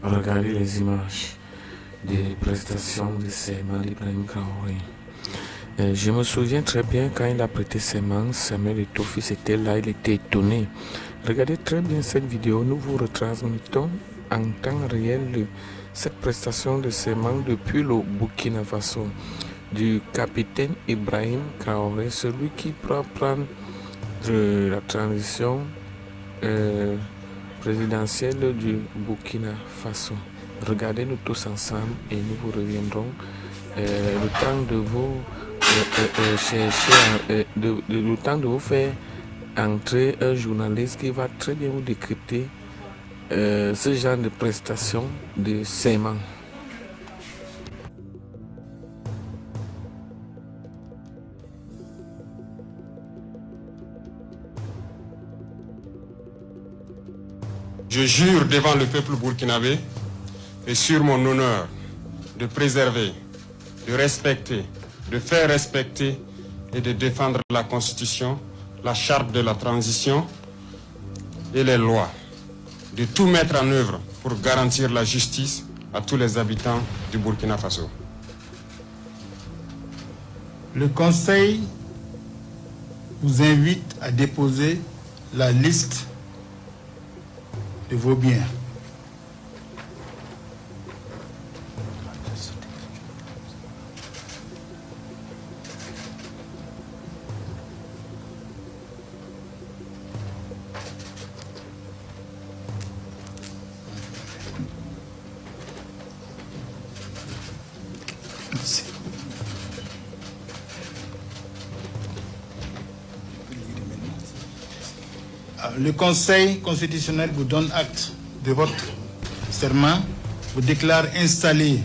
Regardez les images des prestations de serment d'Ibrahim Traoré. Je me souviens très bien quand il a prêté serment, Samuel Eto'o fils était là, il était étonné. Regardez très bien cette vidéo, nous vous retransmettons en temps réel cette prestation de serment depuis le Burkina Faso du capitaine Ibrahim Traoré, celui qui prend de la transition présidentielle du Burkina Faso. Regardez-nous tous ensemble et nous vous reviendrons le temps de vous le temps de vous faire entrer un journaliste qui va très bien vous décrypter ce genre de prestation de serment. Je jure devant le peuple burkinabé et sur mon honneur de préserver, de respecter, de faire respecter et de défendre la Constitution, la charte de la transition et les lois, de tout mettre en œuvre pour garantir la justice à tous les habitants du Burkina Faso. Le Conseil vous invite à déposer la liste de vos biens. Le Conseil constitutionnel vous donne acte de votre serment, vous déclare installé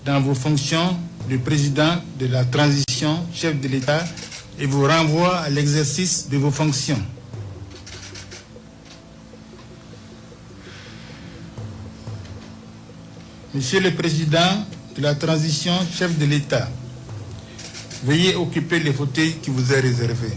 dans vos fonctions de président de la transition, chef de l'État, et vous renvoie à l'exercice de vos fonctions. Monsieur le Président de la transition, chef de l'État, veuillez occuper les fauteuils qui vous est réservé.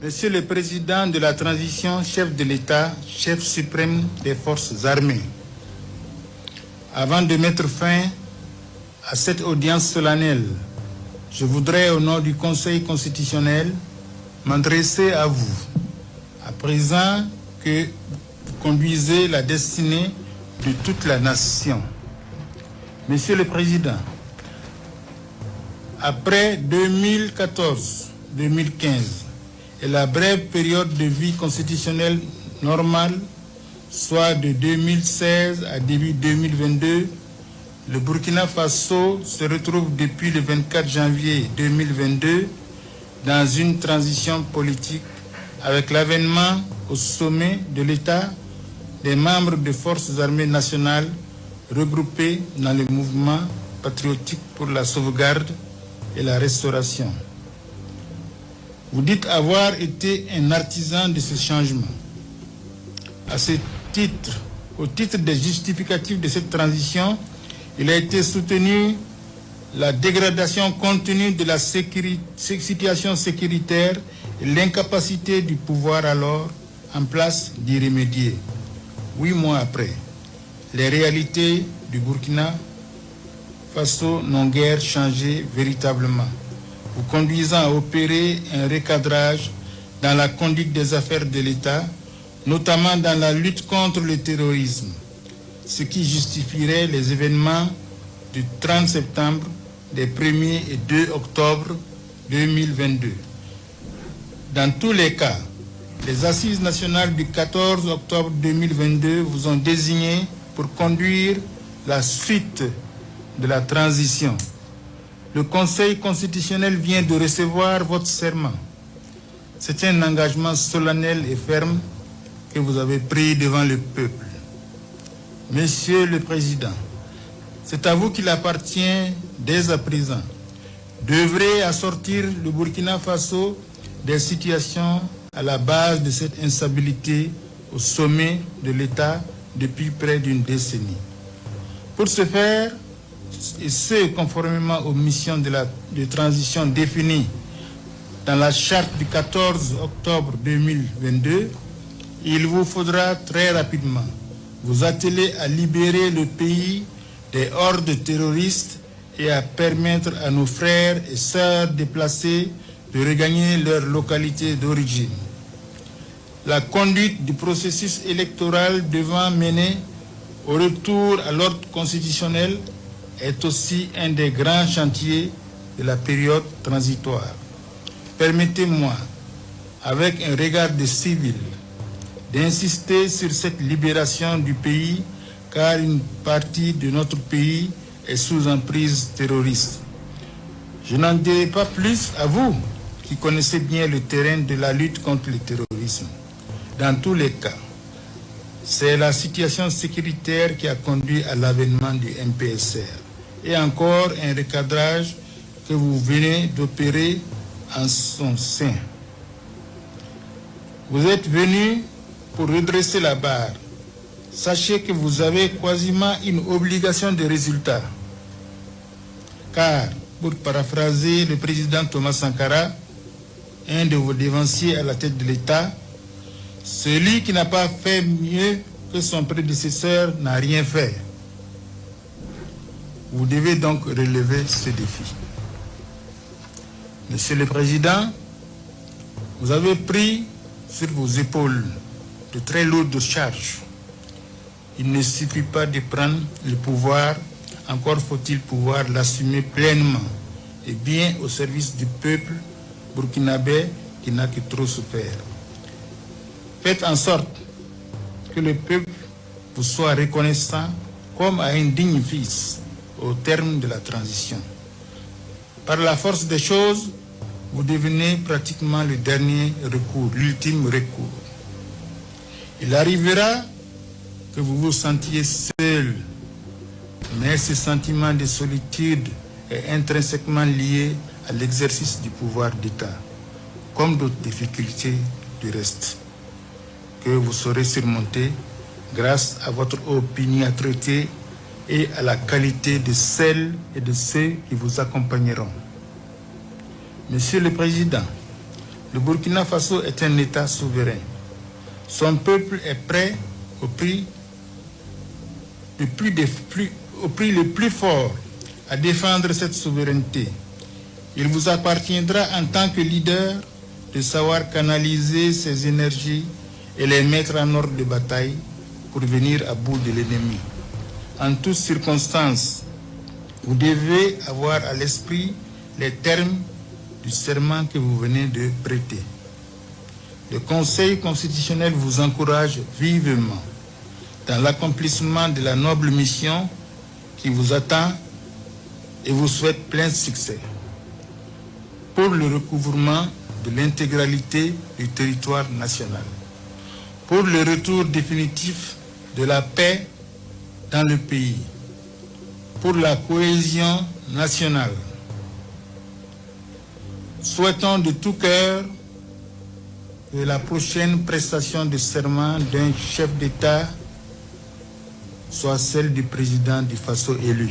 Monsieur le Président de la transition, chef de l'État, chef suprême des forces armées, avant de mettre fin à cette audience solennelle, je voudrais, au nom du Conseil constitutionnel, m'adresser à vous, à présent que vous conduisez la destinée de toute la nation. Monsieur le Président, après 2014-2015, et la brève période de vie constitutionnelle normale, soit de 2016 à début 2022, le Burkina Faso se retrouve depuis le 24 janvier 2022 dans une transition politique avec l'avènement au sommet de l'État des membres des forces armées nationales regroupés dans le mouvement patriotique pour la sauvegarde et la restauration. Vous dites avoir été un artisan de ce changement. À ce titre, au titre des justificatifs de cette transition, il a été soutenu la dégradation continue de la situation sécuritaire et l'incapacité du pouvoir alors en place d'y remédier. 8 mois après, les réalités du Burkina Faso n'ont guère changé véritablement, vous conduisant à opérer un recadrage dans la conduite des affaires de l'État, notamment dans la lutte contre le terrorisme, ce qui justifierait les événements du 30 septembre, des 1er et 2 octobre 2022. Dans tous les cas, les assises nationales du 14 octobre 2022 vous ont désigné pour conduire la suite de la transition. le Conseil constitutionnel vient de recevoir votre serment. C'est un engagement solennel et ferme que vous avez pris devant le peuple. Monsieur le Président, c'est à vous qu'il appartient dès à présent d'œuvrer à sortir le Burkina Faso des situations à la base de cette instabilité au sommet de l'État depuis près d'une décennie. Pour ce faire, et ce conformément aux missions de transition définies dans la charte du 14 octobre 2022, il vous faudra très rapidement vous atteler à libérer le pays des hordes terroristes et à permettre à nos frères et sœurs déplacés de regagner leur localité d'origine. La conduite du processus électoral devant mener au retour à l'ordre constitutionnel est aussi un des grands chantiers de la période transitoire. Permettez-moi, avec un regard de civil, d'insister sur cette libération du pays, car une partie de notre pays est sous emprise terroriste. Je n'en dirai pas plus à vous, qui connaissez bien le terrain de la lutte contre le terrorisme. Dans tous les cas, c'est la situation sécuritaire qui a conduit à l'avènement du MPSR et encore un recadrage que vous venez d'opérer en son sein. Vous êtes venu pour redresser la barre. Sachez que vous avez quasiment une obligation de résultat. Car, pour paraphraser le président Thomas Sankara, un de vos dévanciers à la tête de l'État, celui qui n'a pas fait mieux que son prédécesseur n'a rien fait. Vous devez donc relever ce défi. Monsieur le Président, vous avez pris sur vos épaules de très lourdes charges. Il ne suffit pas de prendre le pouvoir, encore faut-il pouvoir l'assumer pleinement et bien au service du peuple burkinabé qui n'a que trop souffert. Faites en sorte que le peuple vous soit reconnaissant comme à un digne fils au terme de la transition. Par la force des choses, vous devenez pratiquement le dernier recours, l'ultime recours. Il arrivera que vous vous sentiez seul, mais ce sentiment de solitude est intrinsèquement lié à l'exercice du pouvoir d'État, comme d'autres difficultés du reste, que vous saurez surmonter grâce à votre opiniâtreté et à la qualité de celles et de ceux qui vous accompagneront. Monsieur le Président, le Burkina Faso est un État souverain. Son peuple est prêt au prix le plus fort à défendre cette souveraineté. Il vous appartiendra en tant que leader de savoir canaliser ses énergies et les mettre en ordre de bataille pour venir à bout de l'ennemi. En toutes circonstances, vous devez avoir à l'esprit les termes du serment que vous venez de prêter. Le Conseil constitutionnel vous encourage vivement dans l'accomplissement de la noble mission qui vous attend et vous souhaite plein succès pour le recouvrement de l'intégralité du territoire national, pour le retour définitif de la paix dans le pays, pour la cohésion nationale. Souhaitons de tout cœur que la prochaine prestation de serment d'un chef d'État soit celle du président du Faso élu,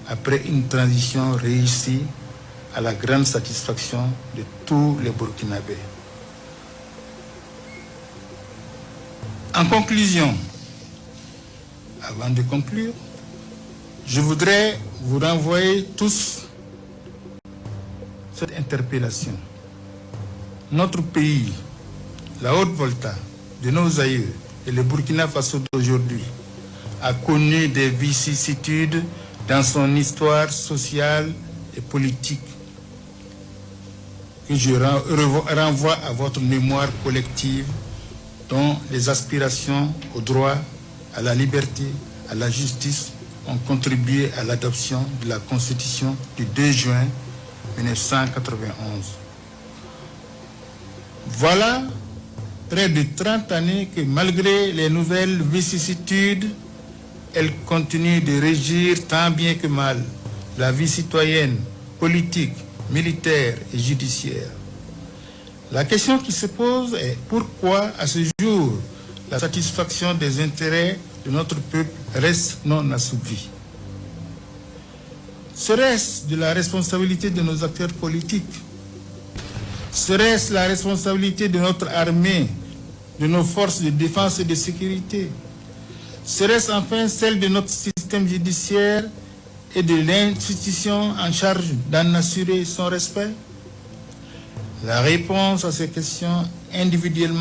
après une transition réussie à la grande satisfaction de tous les Burkinabés. En conclusion, avant de conclure, je voudrais vous renvoyer tous cette interpellation. Notre pays, la Haute-Volta de nos aïeux et le Burkina Faso d'aujourd'hui, a connu des vicissitudes dans son histoire sociale et politique que je renvoie à votre mémoire collective, dont les aspirations au droit, à la liberté, à la justice ont contribué à l'adoption de la Constitution du 2 juin 1991. Voilà près de 30 années que malgré les nouvelles vicissitudes, elle continue de régir tant bien que mal la vie citoyenne, politique, militaire et judiciaire. La question qui se pose est pourquoi, à ce jour, la satisfaction des intérêts de notre peuple reste non assouvie. Serait-ce de la responsabilité de nos acteurs politiques? Serait-ce la responsabilité de notre armée, de nos forces de défense et de sécurité? Serait-ce enfin celle de notre système judiciaire et de l'institution en charge d'en assurer son respect? La réponse à ces questions individuellement